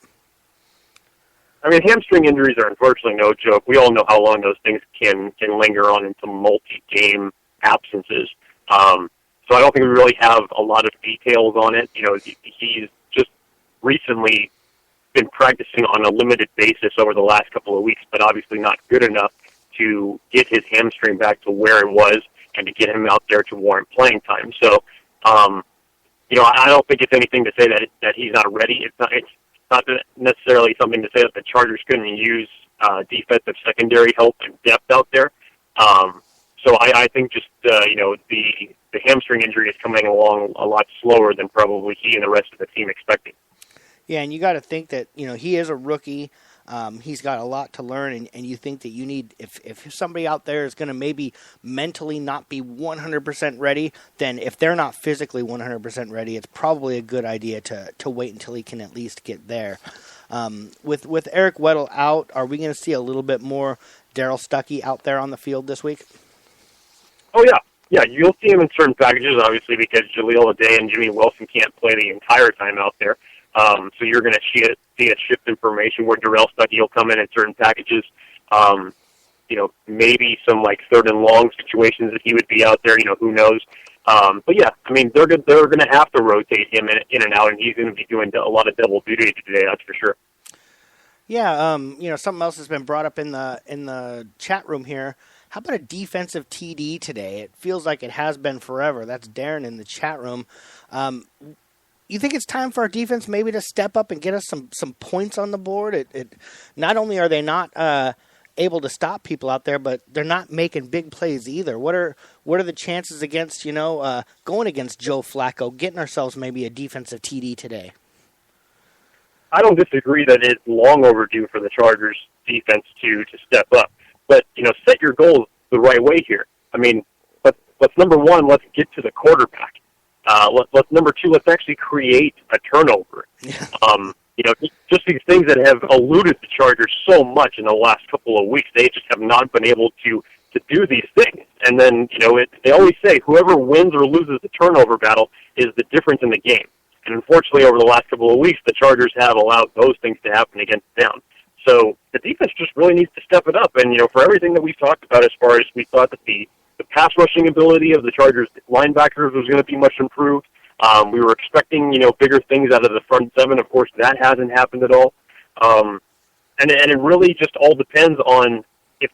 I mean, hamstring injuries are unfortunately no joke. We all know how long those things can linger on into multi-game absences. So I don't think we really have a lot of details on it. He's just recently been practicing on a limited basis over the last couple of weeks, but obviously not good enough to get his hamstring back to where it was and to get him out there to warrant playing time. So, I don't think it's anything to say that he's not ready. It's not necessarily something to say that the Chargers couldn't use defensive secondary help and depth out there. So I think just, the hamstring injury is coming along a lot slower than probably he and the rest of the team expected. Yeah, and you got to think that, he is a rookie. He's got a lot to learn, and you think that you need, if somebody out there is going to maybe mentally not be 100% ready, then if they're not physically 100% ready, it's probably a good idea to wait until he can at least get there. With Eric Weddle out, are we going to see a little bit more Darrell Stuckey out there on the field this week? Oh, yeah. Yeah, you'll see him in certain packages, obviously, because Jaleel Addae and Jimmy Wilson can't play the entire time out there. So you're going to see a shift in formation where Darrell Stuckey will come in certain packages. Maybe some third and long situations that he would be out there. Who knows? But yeah, I mean they're going to have to rotate him in and out, and he's going to be doing a lot of double duty today. That's for sure. Yeah, something else has been brought up in the chat room here. How about a defensive TD today? It feels like it has been forever. That's Darren in the chat room. You think it's time for our defense maybe to step up and get us some points on the board? It not only are they not able to stop people out there, but they're not making big plays either. What are the chances against going against Joe Flacco, getting ourselves maybe a defensive TD today? I don't disagree that it's long overdue for the Chargers defense to step up, but set your goals the right way here. I mean, let's number one, let's get to the quarterback. Let's number two, let's actually create a turnover. Just these things that have eluded the Chargers so much in the last couple of weeks. They just have not been able to do these things. And then, they always say whoever wins or loses the turnover battle is the difference in the game. And unfortunately, over the last couple of weeks, the Chargers have allowed those things to happen against them. So the defense just really needs to step it up. And, for everything that we've talked about as far as we thought that the pass rushing ability of the Chargers linebackers was going to be much improved. We were expecting, bigger things out of the front seven. Of course, that hasn't happened at all. And it really just all depends on if.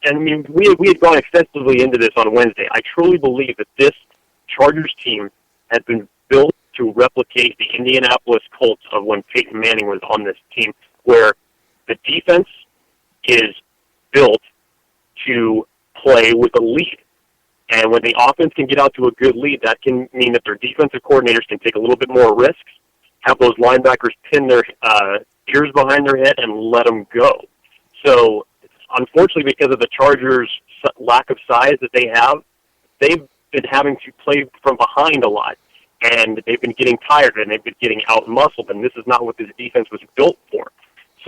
And I mean, we had gone extensively into this on Wednesday. I truly believe that this Chargers team has been built to replicate the Indianapolis Colts of when Peyton Manning was on this team, where the defense is built to play with a lead. And when the offense can get out to a good lead, that can mean that their defensive coordinators can take a little bit more risks, have those linebackers pin their ears behind their head, and let them go. So, unfortunately, because of the Chargers' lack of size that they have, they've been having to play from behind a lot. And they've been getting tired, and they've been getting out-muscled, and this is not what this defense was built for.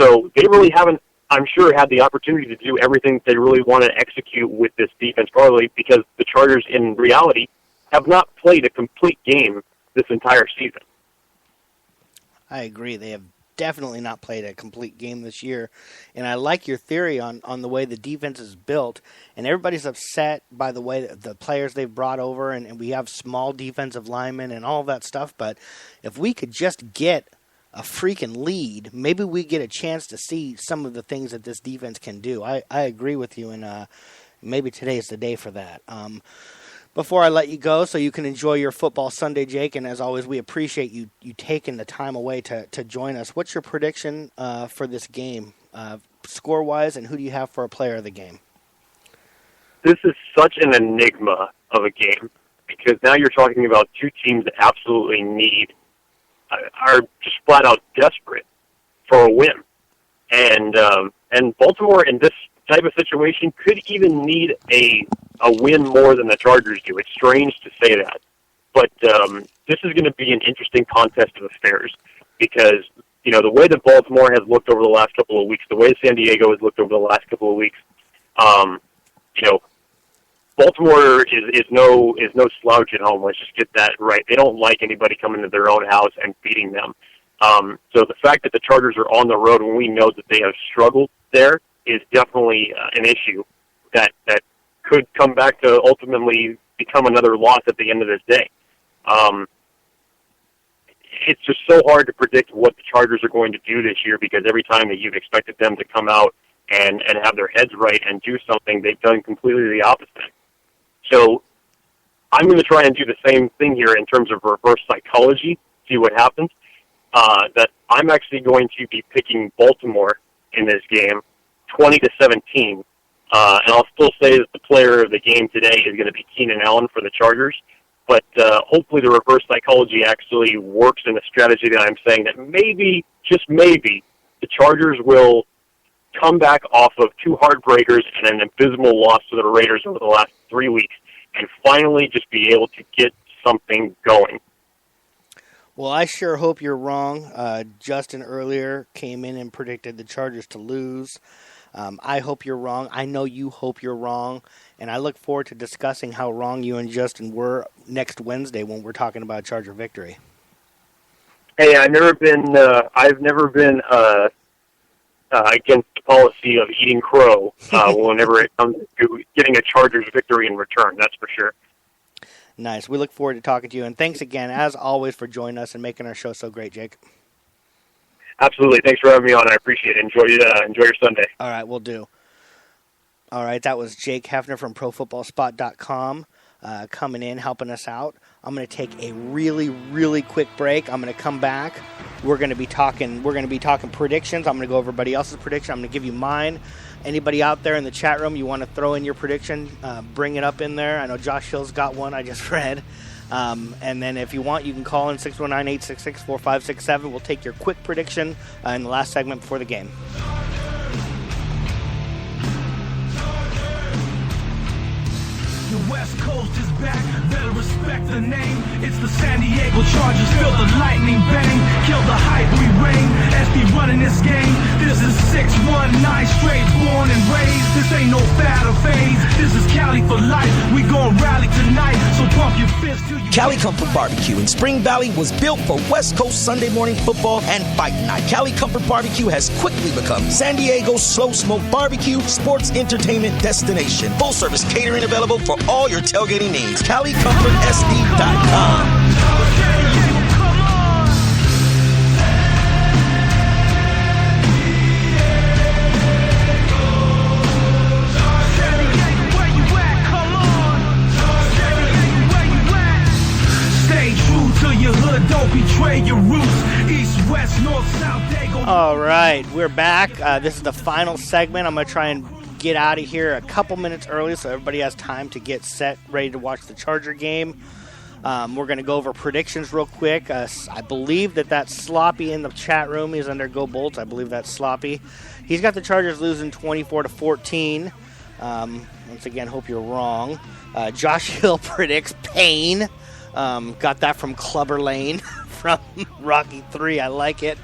So they really haven't, I'm sure, had the opportunity to do everything they really want to execute with this defense, probably because the Chargers, in reality, have not played a complete game this entire season. I agree. They have definitely not played a complete game this year. And I like your theory on the way the defense is built. And everybody's upset by the way that the players they've brought over, and we have small defensive linemen and all of that stuff. But if we could just get a freaking lead, maybe we get a chance to see some of the things that this defense can do. I agree with you, and maybe today is the day for that. Before I let you go, so you can enjoy your football Sunday, Jake, and as always, we appreciate you taking the time away to join us. What's your prediction for this game, score-wise, and who do you have for a player of the game? This is such an enigma of a game, because now you're talking about two teams that absolutely are just flat-out desperate for a win. And Baltimore, in this type of situation, could even need a win more than the Chargers do. It's strange to say that. But this is going to be an interesting contest of affairs because, the way that Baltimore has looked over the last couple of weeks, the way San Diego has looked over the last couple of weeks, Baltimore is no slouch at home. Let's just get that right. They don't like anybody coming to their own house and beating them. So the fact that the Chargers are on the road when we know that they have struggled there is definitely an issue that could come back to ultimately become another loss at the end of this day. It's just so hard to predict what the Chargers are going to do this year because every time that you've expected them to come out and have their heads right and do something, they've done completely the opposite. So I'm going to try and do the same thing here in terms of reverse psychology, see what happens. That I'm actually going to be picking Baltimore in this game, 20-17. And I'll still say that the player of the game today is going to be Keenan Allen for the Chargers. But hopefully the reverse psychology actually works in the strategy that I'm saying that maybe, just maybe, the Chargers will come back off of two heartbreakers and an abysmal loss to the Raiders over the last 3 weeks and finally just be able to get something going. Well, I sure hope you're wrong. Justin earlier came in and predicted the Chargers to lose. I hope you're wrong. I know you hope you're wrong. And I look forward to discussing how wrong you and Justin were next Wednesday when we're talking about Charger victory. Hey, I've never been against the policy of eating crow whenever it comes to getting a Chargers victory in return, that's for sure. Nice. We look forward to talking to you. And thanks again, as always, for joining us and making our show so great, Jake. Absolutely. Thanks for having me on. I appreciate it. Enjoy your Sunday. All right, we'll do. All right, that was Jake Hefner from ProFootballSpot.com coming in, helping us out. I'm going to take a really, really quick break. I'm going to come back. We're going to be talking predictions. I'm going to go over everybody else's prediction. I'm going to give you mine. Anybody out there in the chat room, you want to throw in your prediction, bring it up in there. I know Josh Hill's got one I just read. And then if you want, you can call in 619-866-4567. We'll take your quick prediction in the last segment before the game. The West Coast is back, better respect the name. It's the San Diego Chargers, feel the lightning bang. Kill the hype, we reign, SB running this game. This is 619 straight, born and raised. This ain't no fad or phase, this is Cali for life. We gon' rally tonight, so pump your fist to you. Cali Comfort Barbecue in Spring Valley was built for West Coast Sunday morning football and fight night. Cali Comfort Barbecue has quickly become San Diego's slow smoke barbecue sports entertainment destination. Full service catering available for all your tailgating needs. CaliComfortSD.com. All right, we're back. This is the final segment. I'm going to try and get out of here a couple minutes early so everybody has time to get set, ready to watch the Charger game. We're going to go over predictions real quick. I believe that's Sloppy in the chat room. He's under Go Bolts. I believe that's Sloppy. He's got the Chargers losing 24-14. Once again, hope you're wrong. Josh Hill predicts pain. Got that from Clubber Lane from Rocky 3. I like it.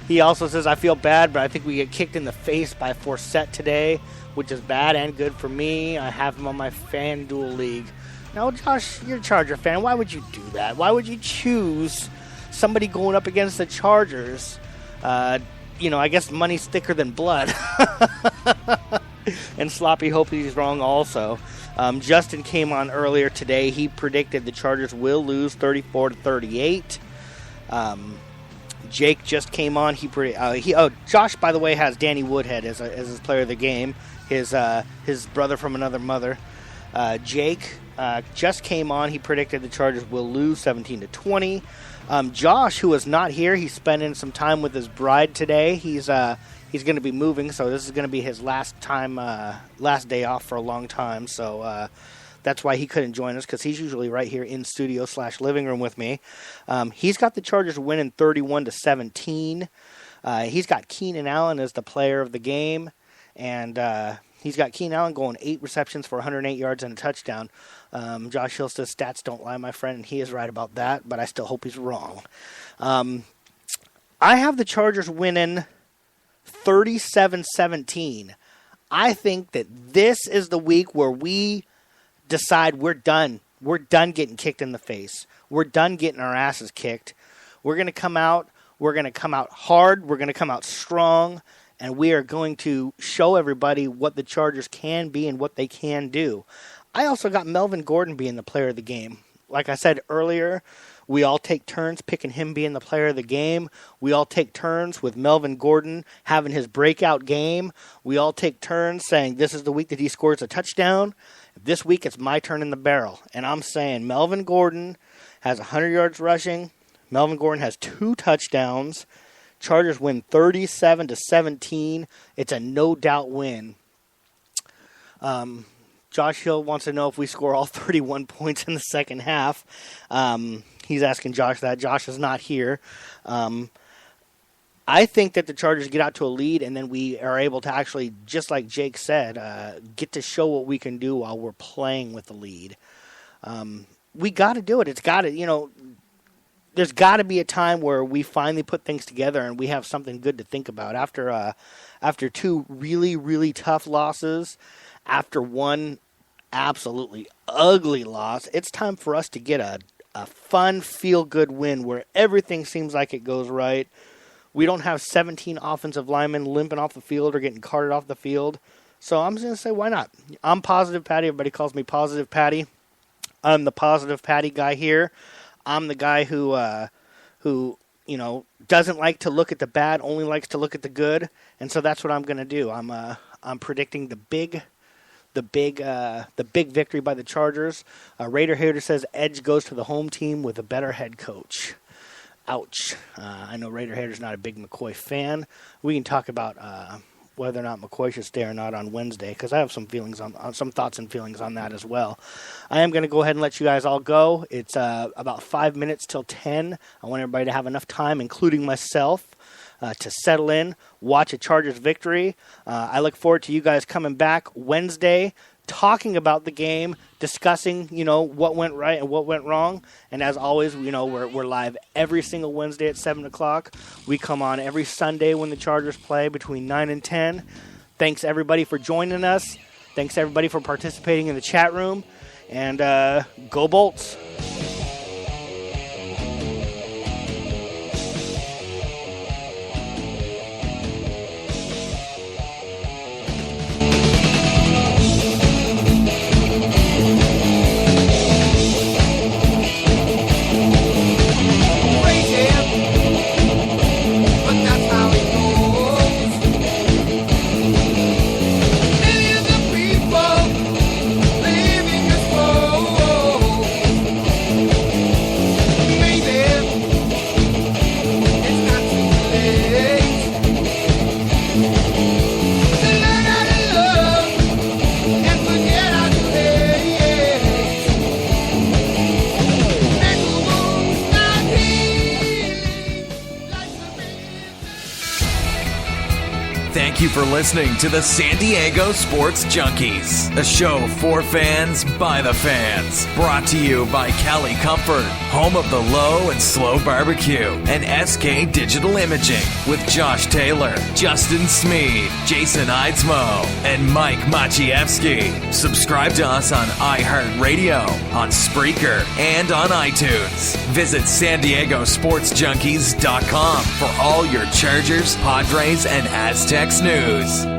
He also says, I feel bad, but I think we get kicked in the face by Forsett today, which is bad and good for me. I have him on my FanDuel league. Now, Josh, you're a Charger fan. Why would you do that? Why would you choose somebody going up against the Chargers? I guess money's thicker than blood. And Sloppy, hope he's wrong also. Justin came on earlier today. He predicted the Chargers will lose 34-38. Jake just came on. Josh, by the way, has Danny Woodhead as his player of the game. His brother from another mother. Jake just came on. He predicted the Chargers will lose 17-20. Josh, who is not here, he's spending some time with his bride today. He's going to be moving, so this is going to be his last day off for a long time. So that's why he couldn't join us, because he's usually right here in studio / living room with me. He's got the Chargers winning 31-17. He's got Keenan Allen as the player of the game, and he's got Keenan Allen going 8 receptions for 108 yards and a touchdown. Josh Hill says stats don't lie, my friend, and he is right about that, but I still hope he's wrong. I have the Chargers winning 37-17. I think that this is the week where we decide we're done. We're done getting kicked in the face. We're done getting our asses kicked. We're going to come out. We're going to come out hard. We're going to come out strong. And we are going to show everybody what the Chargers can be and what they can do. I also got Melvin Gordon being the player of the game. Like I said earlier, we all take turns picking him being the player of the game. We all take turns with Melvin Gordon having his breakout game. We all take turns saying this is the week that he scores a touchdown. This week it's my turn in the barrel. And I'm saying Melvin Gordon has 100 yards rushing. Melvin Gordon has 2 touchdowns. Chargers win 37-17. It's a no-doubt win. Josh Hill wants to know if we score all 31 points in the second half. He's asking Josh that. Josh is not here. I think that the Chargers get out to a lead, and then we are able to actually, just like Jake said, get to show what we can do while we're playing with the lead. We got to do it. It's got to, there's got to be a time where we finally put things together and we have something good to think about. After 2 really, really tough losses, after one absolutely ugly loss, it's time for us to get a fun, feel-good win where everything seems like it goes right. We don't have 17 offensive linemen limping off the field or getting carted off the field. So I'm just going to say, why not? I'm Positive Patty. Everybody calls me Positive Patty. I'm the Positive Patty guy here. I'm the guy who doesn't like to look at the bad, only likes to look at the good. And so that's what I'm going to do. I'm predicting the big victory by the Chargers. Raider Hater says Edge goes to the home team with a better head coach. Ouch. I know Raider Hater's not a big McCoy fan. We can talk about whether or not McCoy should stay or not on Wednesday, because I have some feelings on some thoughts and feelings on that as well. I am going to go ahead and let you guys all go. It's about 5 minutes till 10. I want everybody to have enough time, including myself, to settle in, watch a Chargers victory. I look forward to you guys coming back Wednesday, talking about the game, discussing, what went right and what went wrong. And as always, we're live every single Wednesday at 7 o'clock. We come on every Sunday when the Chargers play between 9 and 10. Thanks, everybody, for joining us. Thanks, everybody, for participating in the chat room. And go Bolts. Thank you for listening to the San Diego Sports Junkies, a show for fans by the fans. Brought to you by Cali Comfort, home of the low and slow barbecue, and SK Digital Imaging with Josh Taylor, Justin Smead, Jason Eidsmoe, and Mike Maciejewski. Subscribe to us on iHeartRadio, on Spreaker, and on iTunes. Visit SanDiegoSportsJunkies.com for all your Chargers, Padres, and Aztecs news.